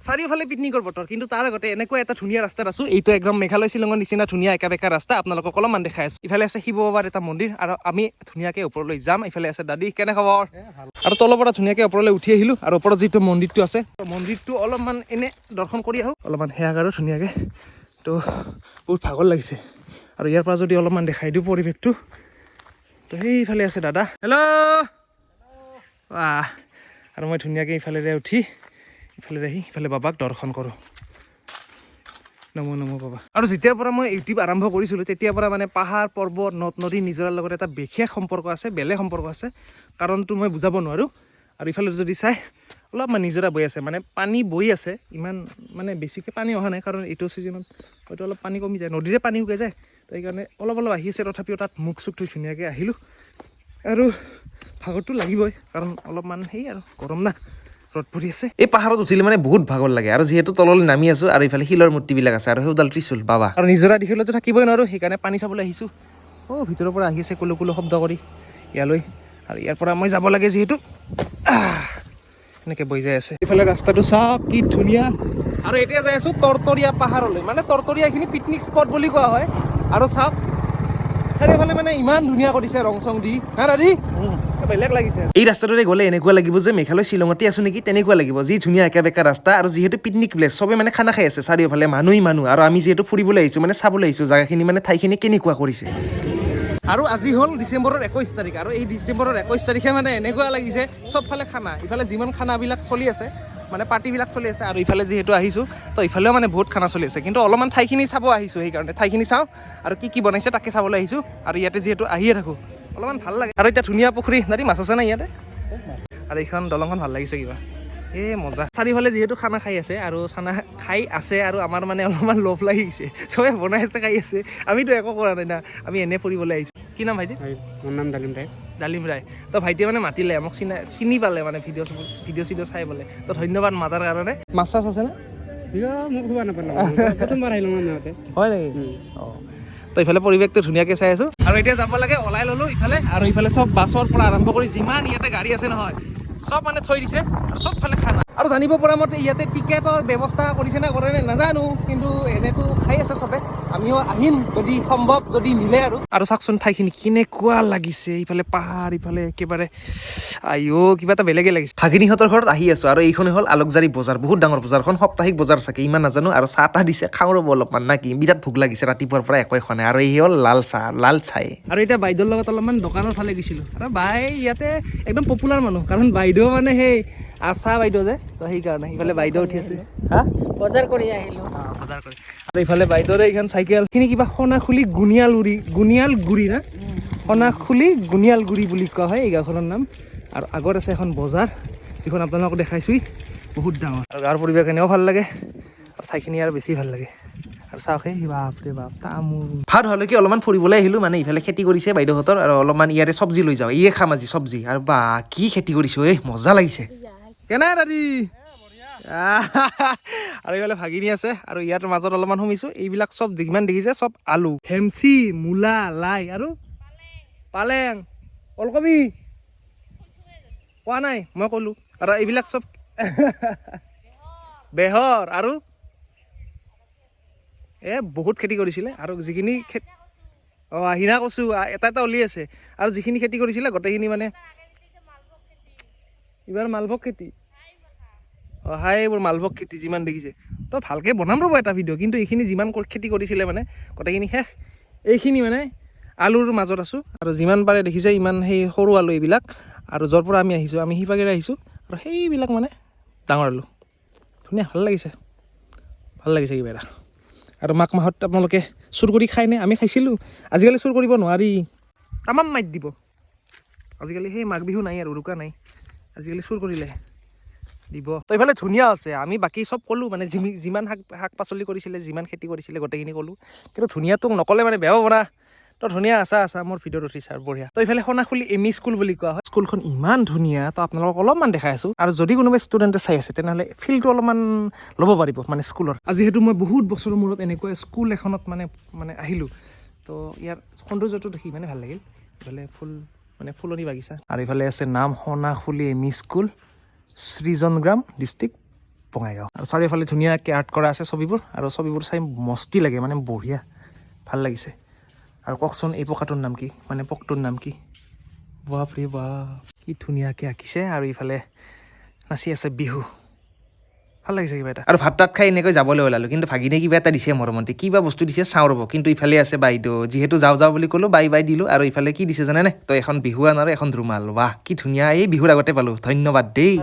চাৰিওফালে পিকনিকৰ বতৰ, কিন্তু তাৰ আগতে এনেকুৱা এটা ধুনীয়া ৰাস্তাত আছো। এইটো একদম মেঘালয় শ্বিলঙৰ নিচিনা ধুনীয়া একা বেকা ৰাস্তা, আপোনালোকক অলপমান দেখাই আছো। ইফালে আছে শিৱ বাবাৰ এটা মন্দিৰ আৰু আমি ধুনীয়াকে ওপৰলৈ যাম। ইফালে আছে দাদী, কেনে খবৰ? আৰু তলৰ পৰা ধুনীয়াকে ওপৰলৈ উঠি আহিলো আৰু ওপৰত যিটো মন্দিৰটো আছে, মন্দিৰটো অলপমান এনে দৰ্শন কৰি আহো, অলপমান সেৱা কৰোঁ ধুনীয়াকে। তো বহুত ভাগৰ লাগিছে আৰু ইয়াৰ পৰা যদি অলপমান দেখাই দিওঁ পৰিৱেশটো, তো সেইফালে আছে দাদা। হেল্ল' বাহ। আৰু মই ধুনীয়াকৈ ইফালেৰে উঠি ইফালে আহি ইফালে বাবাক দৰ্শন কৰোঁ। নমো নমো বাবা। আৰু যেতিয়াৰ পৰা মই ইউটিউব আৰম্ভ কৰিছিলোঁ তেতিয়াৰ পৰা মানে পাহাৰ পৰ্বত নদ নদী নিজৰাৰ লগত এটা বিশেষ সম্পৰ্ক আছে, বেলেগ সম্পৰ্ক আছে, কাৰণটো মই বুজাব নোৱাৰোঁ। আৰু ইফালে যদি চাই অলপমান নিজৰা বৈ আছে, মানে পানী বৈ আছে, ইমান মানে বেছিকৈ পানী অহা নাই, কাৰণ এইটো ছিজনত হয়তো অলপ পানী কমি যায়, নদীৰে পানী শুকাই যায়, সেইকাৰণে অলপ অলপ আহি আছে। তথাপিও তাত মুখ চুখ ধুই ধুনীয়াকৈ আহিলোঁ। আৰু ভাগৰটো লাগিবই, কাৰণ অলপমান সেই আৰু গৰম না, ৰ'দ পৰি আছে। এই পাহাৰত উঠিলে মানে বহুত ভাগৰ লাগে, আৰু যিহেতু তললৈ নামি আছো আৰু ইফালে শিলৰ মূৰ্তিবিলাক আছে আৰু সেইডাল ত্ৰিশূল বাবা। আৰু নিজৰা দেখিলেতো থাকিবই নোৱাৰোঁ, সেইকাৰণে পানী চাবলৈ আহিছোঁ। ভিতৰৰ পৰা আহি আছে কুলু কুলু শব্দ কৰি ইয়ালৈ, আৰু ইয়াৰ পৰা মই যাব লাগে যিহেতু এনেকৈ বৈ যাই আছে। এইফালে ৰাস্তাটো চাওক কি ধুনীয়া। আৰু এতিয়া যাই আছোঁ তৰতৰীয়া পাহাৰলৈ, মানে তৰতৰীয়া এইখিনি পিকনিক স্পট বুলি কোৱা হয়। আৰু চাওক চাৰিওফালে মানে ইমান ধুনীয়া কৰিছে ৰং চং দি, হা দাদী বেলেগ লাগিছে। এই ৰাস্তাটোৰে গ'লে এনেকুৱা লাগিব যে মেঘালয় শ্বিলঙতে আছো নেকি, তেনেকুৱা লাগিব। যি ধুনীয়া একা বেকা ৰাস্তা, আৰু যিহেতু পিকনিক প্লেচ, চবে মানে খানা খাই আছে চাৰিওফালে, মানুহেই মানুহ। আৰু আমি যিহেতু ফুৰিবলৈ আহিছোঁ, মানে চাবলৈ আহিছোঁ জাগাখিনি, মানে ঠাইখিনি কেনেকুৱা কৰিছে। আৰু আজি হ'ল ডিচেম্বৰৰ 21 তাৰিখ, আৰু এই ডিচেম্বৰৰ 21 তাৰিখে মানে এনেকুৱা লাগিছে চবফালে খানা। ইফালে যিমান খানাবিলাক চলি আছে, মানে পাৰ্টিবিলাক চলি আছে, আৰু ইফালে যিহেতু আহিছোঁ তো ইফালেও মানে বহুত খানা চলি আছে। কিন্তু অলপমান ঠাইখিনি চাব আহিছোঁ, সেইকাৰণে ঠাইখিনি চাওঁ আৰু কি বনাইছে তাকে চাবলৈ আহিছোঁ। আৰু ইয়াতে যিহেতু আহিয়ে থাকোঁ, অলপমান ভাল লাগে। আৰু এতিয়া ধুনীয়া পুখুৰী, দাদী মাছ আছে না ইয়াতে? আৰু এইখন দলংখন ভাল লাগিছে কিবা, মজা। চাৰিওফালে যিহেতু খানা খাই আছে আৰু খানা খাই আছে, আৰু আমাৰ মানে অলপমান লোভ লাগি গৈছে, চবে বনাই আছে খাই আছে, আমিতো একো কৰা নাই না, আমি এনেই ফুৰিবলৈ আহিছোঁ। কি নাম ভাইটি? মোৰ নাম ডালিম ৰায়। ডালিম ৰায়। তো ভাইটিয়ে মানে মাতিলে, মোক চিনি পালে, মানে ভিডিঅ' চাই বোলে। তো ধন্যবাদ মাতাৰ কাৰণে। মাছ চাছ আছে না? মোক খোৱা নাপালোঁ, প্ৰথমবাৰ আহিলোঁ মই নহওঁতে। হয় নেকি? তো ইফালে পৰিৱেশটো ধুনীয়াকৈ চাই আছোঁ। আৰু এতিয়া যাব লাগে, ওলাই ল'লোঁ ইফালে, আৰু ইফালে চব বাছৰ পৰা আৰম্ভ কৰি যিমান ইয়াতে গাড়ী আছে নহয়, চব মানে থৈ দিছে, আৰু চবফালে খানা। আৰু জানিব পৰা মতে ইয়াতে টিকেটৰ ব্যৱস্থা কৰিছে নে কৰে নে নাজানো, কিন্তু এনেতো খাই আছে চবে। আমিও আহিম যদি সম্ভৱ, যদি মিলে আৰু চাওকচোন ঠাইখিনি কেনেকুৱা লাগিছে। ইফালে পাহাৰ, ইফালে একেবাৰে কিবা এটা বেলেগে লাগিছে। ভাগিনীহঁতৰ ঘৰত আহি আছো, আৰু এইখনে হ'ল আলোকজাৰী বজাৰ, বহুত ডাঙৰ বজাৰখন, সাপ্তাহিক বজাৰ চাগে, ইমান নাজানো। আৰু চাহ তাহ দিছে, খাওঁ ৰ'ব অলপমান না কি, বিৰাট ভোক লাগিছে ৰাতিপুৱাৰ পৰা একো খোৱা নাই। আৰু এই হ'ল লাল চাহ। আৰু এতিয়া বাইদেউৰ লগত অলপমান দোকানৰ ফালে গৈছিলোঁ, আৰু বাই ইয়াতে একদম পপুলাৰ মানুহ, কাৰণ বাইদেউ মানে সেই আশা বাইদেউ যে, তো সেইকাৰণে ইফালে বাইদেউ উঠি আছে। বজাৰ কৰি আহিলোঁ। বজাৰ কৰি। আৰু ইফালে বাইদেউৰে এইখন চাইকেলখিনি কিবা সোণাখুলি গুণিয়ালগুৰি না, সোণাখুলি গুণিয়ালগুৰি বুলি কোৱা হয় এই গাঁওখনৰ নাম। আৰু আগত আছে এখন বজাৰ, যিখন আপোনালোকক দেখাইছোঁ, বহুত ডাঙৰ। আৰু গাঁৱৰ পৰিৱেশ এনেও ভাল লাগে, আৰু ঠাইখিনি আৰু বেছি ভাল লাগে। আৰু চাওক বাপৰে বাপ, তামোল। ভাত হ'লেকি অলপমান ফুৰিবলৈ আহিলোঁ, মানে ইফালে খেতি কৰিছে বাইদেউহঁতৰ, আৰু অলপমান ইয়াৰে চব্জি লৈ যাওঁ, ইয়ে খাম আজি চব্জি। আৰু বা কি খেতি কৰিছোঁ, মজা লাগিছে। কেনে দাদী? আৰু এইফালে ভাগিনী আছে, আৰু ইয়াৰ মাজত অলপমান সোমিছোঁ। এইবিলাক চব যিমান দেখিছে চব আলু, হেমচি, মূলা, লাই আৰু পালেং, ওলকবি কোৱা নাই, মই ক'লোঁ। আৰু এইবিলাক চব বেহৰ, আৰু বহুত খেতি কৰিছিলে। আৰু যিখিনি আহিনা কচু এটা উলি আছে, আৰু যিখিনি খেতি কৰিছিলে গোটেইখিনি মানে এইবাৰ মালভোগ খেতি, এইবোৰ মালভোগ খেতি যিমান দেখিছে। তো ভালকৈ বনাম ৰ'ব এটা ভিডিঅ', কিন্তু এইখিনি যিমান খেতি কৰিছিলে মানে গোটেইখিনি শেষ। এইখিনি মানে আলুৰ মাজত আছোঁ, আৰু যিমান পাৰে দেখিছে ইমান সেই সৰু আলু এইবিলাক। আৰু য'ৰ পৰা আমি আহিছোঁ, আমি সিপাকেৰে আহিছোঁ, আৰু সেইবিলাক মানে ডাঙৰ আলু। ধুনীয়া, ভাল লাগিছে কিবা এটা। আৰু মাঘ মাহত আপোনালোকে চুৰ কৰি খায়নে? আমি খাইছিলোঁ। আজিকালি চুৰ কৰিব নোৱাৰি, তামাম মাইট দিব। আজিকালি সেই মাঘ বিহু নাই, আৰু উৰুকা নাই, আজিকালি চুৰ কৰিলে দিব। তো এইফালে ধুনীয়া আছে, আমি বাকী চব ক'লোঁ, মানে যিমান শাক পাচলি কৰিছিলে, যিমান খেতি কৰিছিলে গোটেইখিনি ক'লোঁ। কিন্তু ধুনীয়াটো নক'লে মানে বেয়া হ'ব না। তো ধুনীয়া আছা মোৰ ভিডিঅ'ত উঠিছে আৰু বঢ়িয়া। তো এইফালে সোণাখুলি এমই স্কুল বুলি কোৱা হয়, স্কুলখন ইমান ধুনীয়া। তো আপোনালোকক অলপমান দেখাই আছোঁ, আৰু যদি কোনোবা ষ্টুডেণ্টে চাই আছে তেনেহ'লে ফিলটো অলপমান ল'ব পাৰিব, মানে স্কুলৰ। যিহেতু মই বহুত বছৰৰ মূৰত এনেকুৱা স্কুল এখনত মানে আহিলোঁ, তো ইয়াৰ সৌন্দৰ্যটো দেখি মানে ভাল লাগিল। ইফালে ফুলনি বাগিচা, আৰু ইফালে আছে নাম সোণাখুলি এমই স্কুল, সৃজন গ্ৰাম, ডিষ্ট্ৰিক্ট বঙাইগাঁও আৰু চাৰিওফালে ধুনীয়াকৈ আৰ্ট কৰা আছে ছবিবোৰ আৰু ছবিবোৰ চাই মস্তি লাগে মানে বঢ়িয়া ভাল লাগিছে আৰু কওকচোন এই পকাটোৰ নাম কি মানে পকটোৰ নাম কি বাপৰে বাপ কি ধুনীয়াকৈ আঁকিছে আৰু ইফালে নাচি আছে বিহু ভাল লাগিছে কিবা এটা আৰু ভাত তাত খাই এনেকৈ যাবলৈ ওলালোঁ কিন্তু ভাগিনে কিবা এটা দিছে মৰমতে কিবা বস্তু দিছে চাওঁ ৰ'ব কিন্তু ইফালে আছে বাইদেউ যিহেতু যাওঁ বুলি ক'লোঁ বাই দিলোঁ আৰু ইফালে কি দিছে জানেনে তই এখন বিহুৱান আৰু এখন ৰুমাল বাহ কি ধুনীয়া এই বিহুৰ আগতে পালোঁ ধন্যবাদ দেই